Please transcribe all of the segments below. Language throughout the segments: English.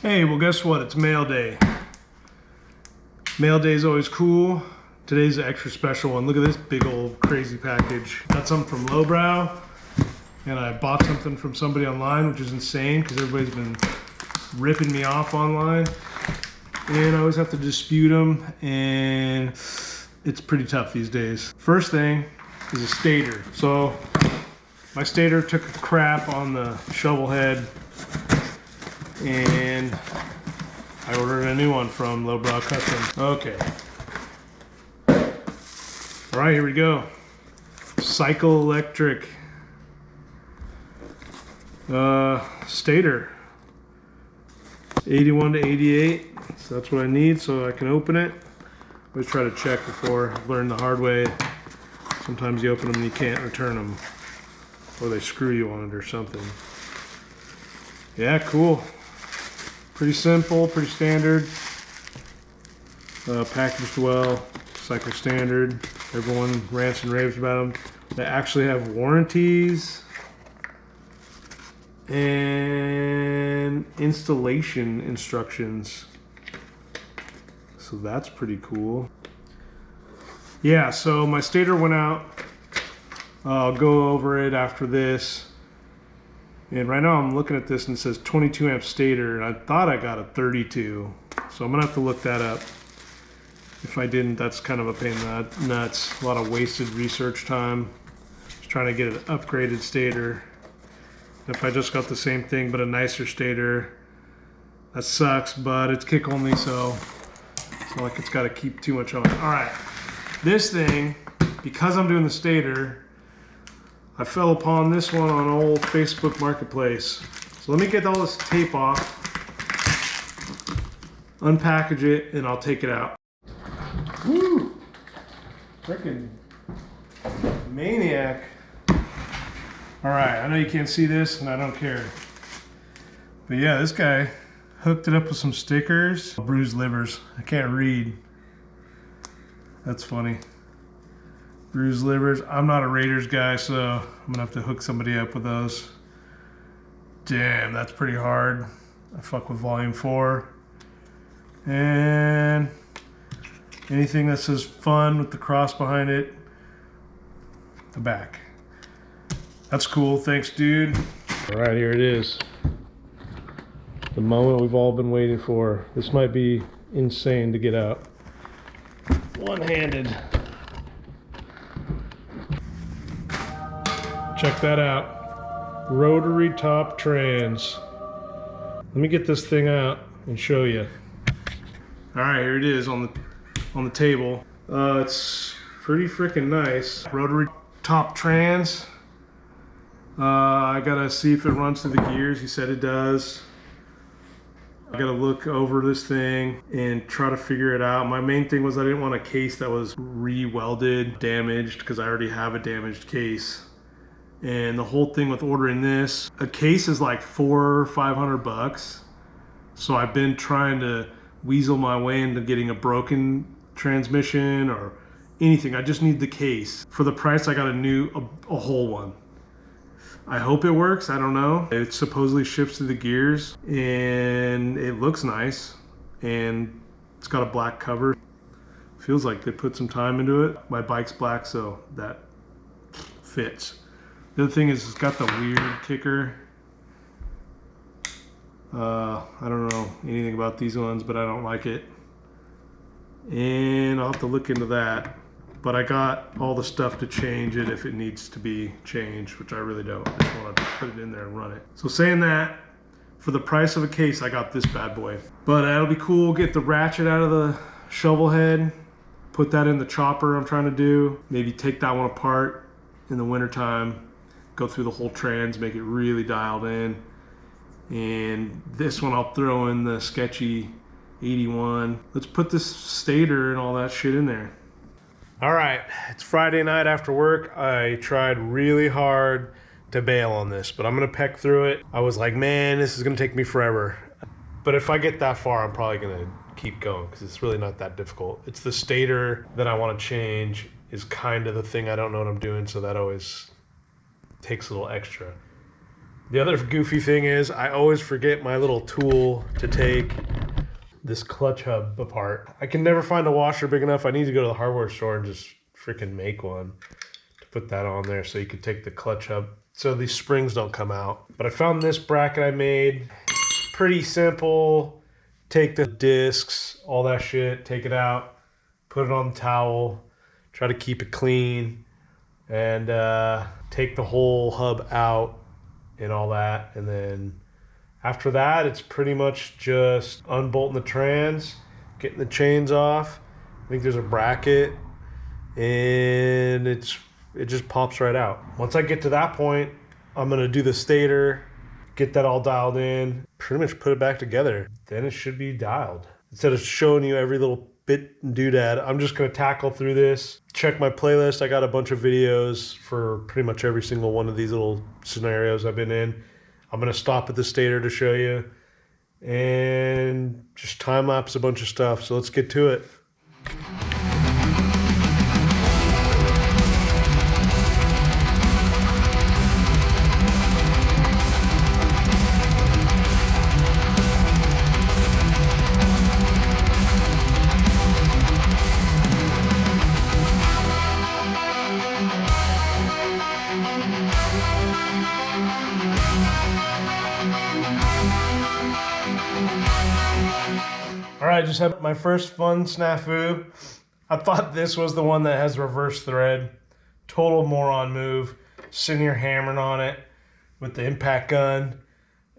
Hey, well guess what? It's mail day. Mail day is always cool. Today's an extra special one. Look at this big old crazy package. Got something from Lowbrow, and I bought something from somebody online, which is insane because everybody's been ripping me off online. And I always have to dispute them, and it's pretty tough these days. First thing is a stator. So my stator took a crap on the Shovelhead, and I ordered a new one from Lowbrow Custom. Okay. All right, here we go. Cycle electric stator. 81 to 88. So that's what I need so I can open it. Always try to check before. I've learned the hard way. Sometimes you open them and you can't return them, or they screw you on it or something. Yeah, cool. Pretty simple, pretty standard. Packaged well, cycle standard. Everyone rants and raves about them. They actually have warranties and installation instructions. So that's pretty cool. Yeah, so my stator went out. I'll go over it after this. And right now I'm looking at this and it says 22 amp stator, and I thought I got a 32. So I'm gonna have to look that up. If I didn't, that's kind of a pain in the nuts. A lot of wasted research time. Just trying to get an upgraded stator. If I just got the same thing but a nicer stator, that sucks, but it's kick only, so it's not like it's gotta keep too much on. All right, this thing, because I'm doing the stator, I fell upon this one on old Facebook Marketplace. So let me get all this tape off, unpackage it, and I'll take it out. Woo! Frickin' maniac. All right, I know you can't see this and I don't care. But yeah, this guy hooked it up with some stickers. Bruised livers. I can't read. That's funny. Bruised livers. I'm not a Raiders guy, so I'm gonna have to hook somebody up with those. Damn, that's pretty hard. I fuck with volume 4. And anything that says fun with the cross behind it. The back. That's cool, thanks dude. All right, here it is. The moment we've all been waiting for. This might be insane to get out. One-handed. Check that out. Rotary top trans. Let me get this thing out and show you. All right, here it is on the table. It's pretty freaking nice. Rotary top trans. I gotta see if it runs through the gears. He said it does. I gotta look over this thing and try to figure it out. My main thing was I didn't want a case that was re-welded, damaged, because I already have a damaged case. And the whole thing with ordering this, a case is like $400 or $500. So I've been trying to weasel my way into getting a broken transmission or anything. I just need the case. For the price, I got a whole one. I hope it works, I don't know. It supposedly shifts through the gears and it looks nice. And it's got a black cover. Feels like they put some time into it. My bike's black, so that fits. The other thing is it's got the weird kicker. I don't know anything about these ones, but I don't like it. And I'll have to look into that. But I got all the stuff to change it if it needs to be changed, which I really don't. I just want to put it in there and run it. So saying that, for the price of a case, I got this bad boy. But it'll be cool, get the ratchet out of the Shovelhead, put that in the chopper I'm trying to do, maybe take that one apart in the wintertime, go through the whole trans, make it really dialed in. And this one I'll throw in the sketchy 81. Let's put this stator and all that shit in there. All right, it's Friday night after work. I tried really hard to bail on this, but I'm gonna peck through it. I was like, man, this is gonna take me forever. But if I get that far, I'm probably gonna keep going because it's really not that difficult. It's the stator that I wanna change is kind of the thing I don't know what I'm doing, so that always takes a little extra. The other goofy thing is I always forget my little tool to take this clutch hub apart. I can never find a washer big enough. I need to go to the hardware store and just freaking make one to put that on there so you can take the clutch hub so these springs don't come out. But I found this bracket I made. Pretty simple. Take the discs, all that shit, take it out, put it on the towel, try to keep it clean, and take the whole hub out and all that. And then after that, it's pretty much just unbolting the trans, getting the chains off. I think there's a bracket, and it just pops right out. Once I get to that point, I'm gonna do the stator, get that all dialed in, pretty much put it back together. Then it should be dialed. Instead of showing you every little bit and doodad, I'm just gonna tackle through this. Check my playlist. I got a bunch of videos for pretty much every single one of these little scenarios I've been in. I'm gonna stop at the stator to show you and just time lapse a bunch of stuff. So let's get to it. All right, just had my first fun snafu. I thought this was the one that has reverse thread. Total moron move. Sitting here hammering on it with the impact gun.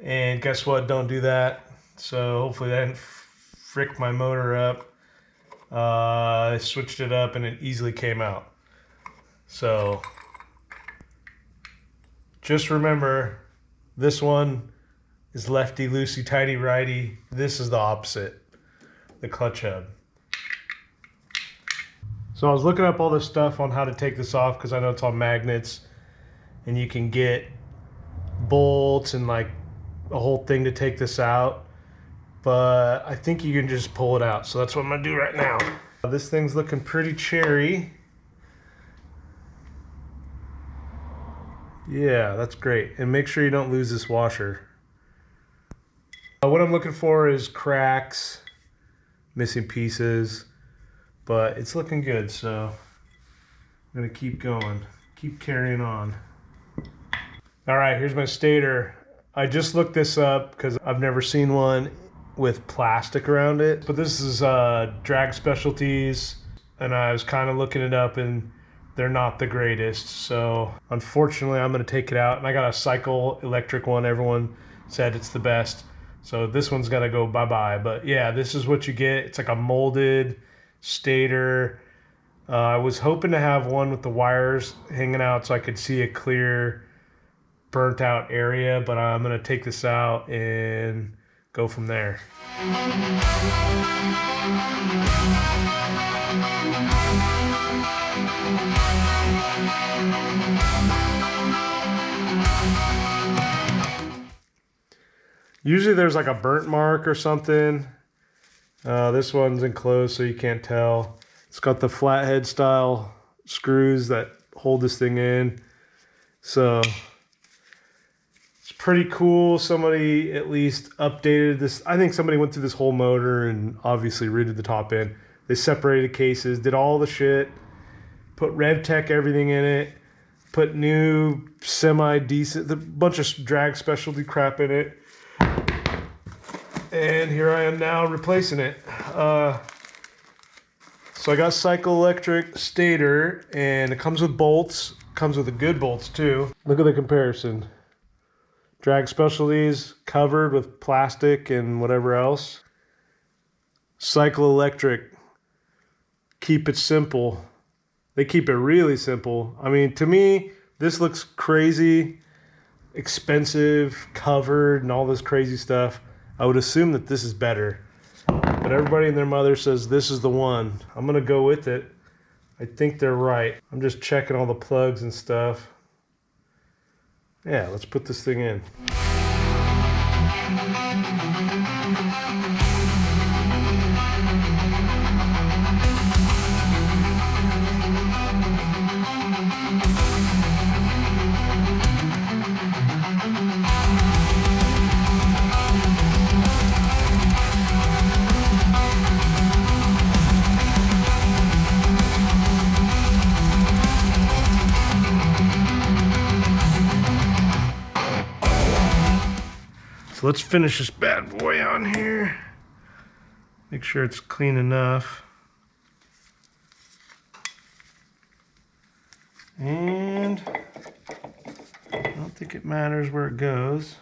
And guess what? Don't do that. So hopefully that didn't frick my motor up. I switched it up and it easily came out. So just remember, this one is lefty, loosey, tighty, righty. This is the opposite. The clutch hub. So I was looking up all this stuff on how to take this off because I know it's on magnets and you can get bolts and like a whole thing to take this out, but I think you can just pull it out. So that's what I'm gonna do right now. This thing's looking pretty cherry. Yeah, that's great. And make sure you don't lose this washer. What I'm looking for is cracks, missing pieces, but it's looking good, so I'm gonna keep going, keep carrying on. All right, here's my stator. I just looked this up because I've never seen one with plastic around it, but this is Drag Specialties, and I was kind of looking it up and they're not the greatest, so unfortunately I'm gonna take it out. And I got a cycle electric one. Everyone said it's the best. So this one's gotta go bye-bye. But yeah, this is what you get. It's like a molded stator. I was hoping to have one with the wires hanging out so I could see a clear burnt out area, but I'm gonna take this out and go from there. Usually there's like a burnt mark or something. This one's enclosed so you can't tell. It's got the flathead style screws that hold this thing in. So it's pretty cool. Somebody at least updated this. I think somebody went through this whole motor and obviously redid the top end. They separated cases, did all the shit, put RevTech everything in it, put new semi-decent, a bunch of drag specialty crap in it. And here I am now replacing it. So I got cycle electric stator, and it comes with bolts. Comes with the good bolts too. Look at the comparison. Drag Specialties covered with plastic and whatever else. Cycle electric. Keep it simple. They keep it really simple. I mean, to me, this looks crazy, expensive, covered, and all this crazy stuff. I would assume that this is better, but everybody and their mother says this is the one. I'm gonna go with it. I think they're right. I'm just checking all the plugs and stuff. Yeah, let's put this thing in. So let's finish this bad boy on here. Make sure it's clean enough. And I don't think it matters where it goes.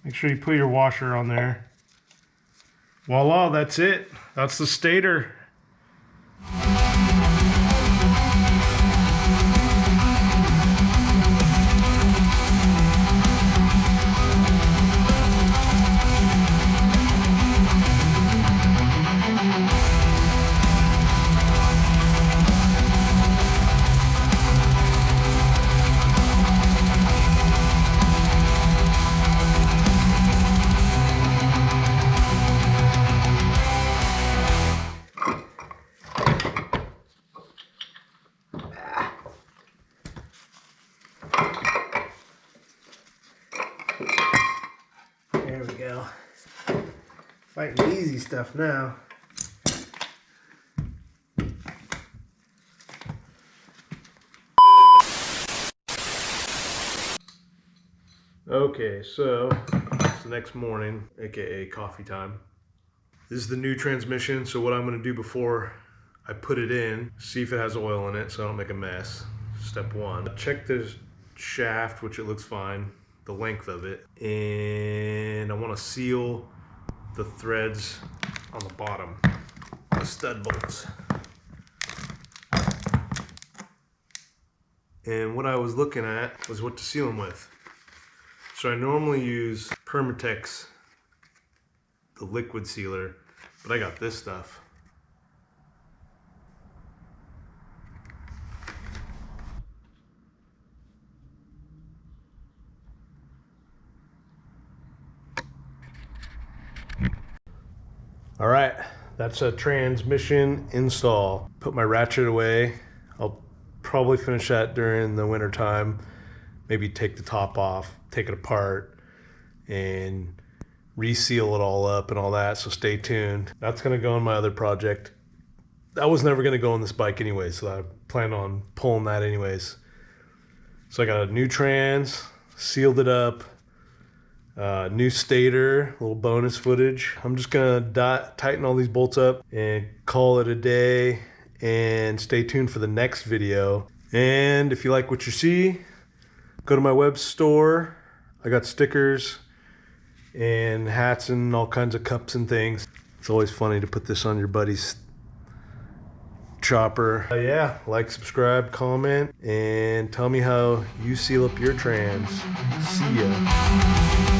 Make sure you put your washer on there. Voila, that's it. That's the stator. There we go. Fighting the easy stuff now. Okay, so it's the next morning, aka coffee time. This is the new transmission, so what I'm going to do before I put it in, see if it has oil in it so I don't make a mess. Step one. Check the shaft, which it looks fine, the length of it, and I want to seal the threads on the bottom, the stud bolts. And what I was looking at was what to seal them with. So I normally use Permatex, the liquid sealer, but I got this stuff. All right, that's a transmission install. Put my ratchet away. I'll probably finish that during the winter time. Maybe take the top off, take it apart, and reseal it all up and all that, so stay tuned. That's gonna go on my other project. That was never gonna go on this bike anyway, so I plan on pulling that anyways. So I got a new trans, sealed it up, new stator, a little bonus footage. I'm just gonna tighten all these bolts up and call it a day, and stay tuned for the next video. And if you like what you see, go to my web store. I got stickers and hats and all kinds of cups and things. It's always funny to put this on your buddy's chopper. Yeah, like, subscribe, comment, and tell me how you seal up your trans. See ya.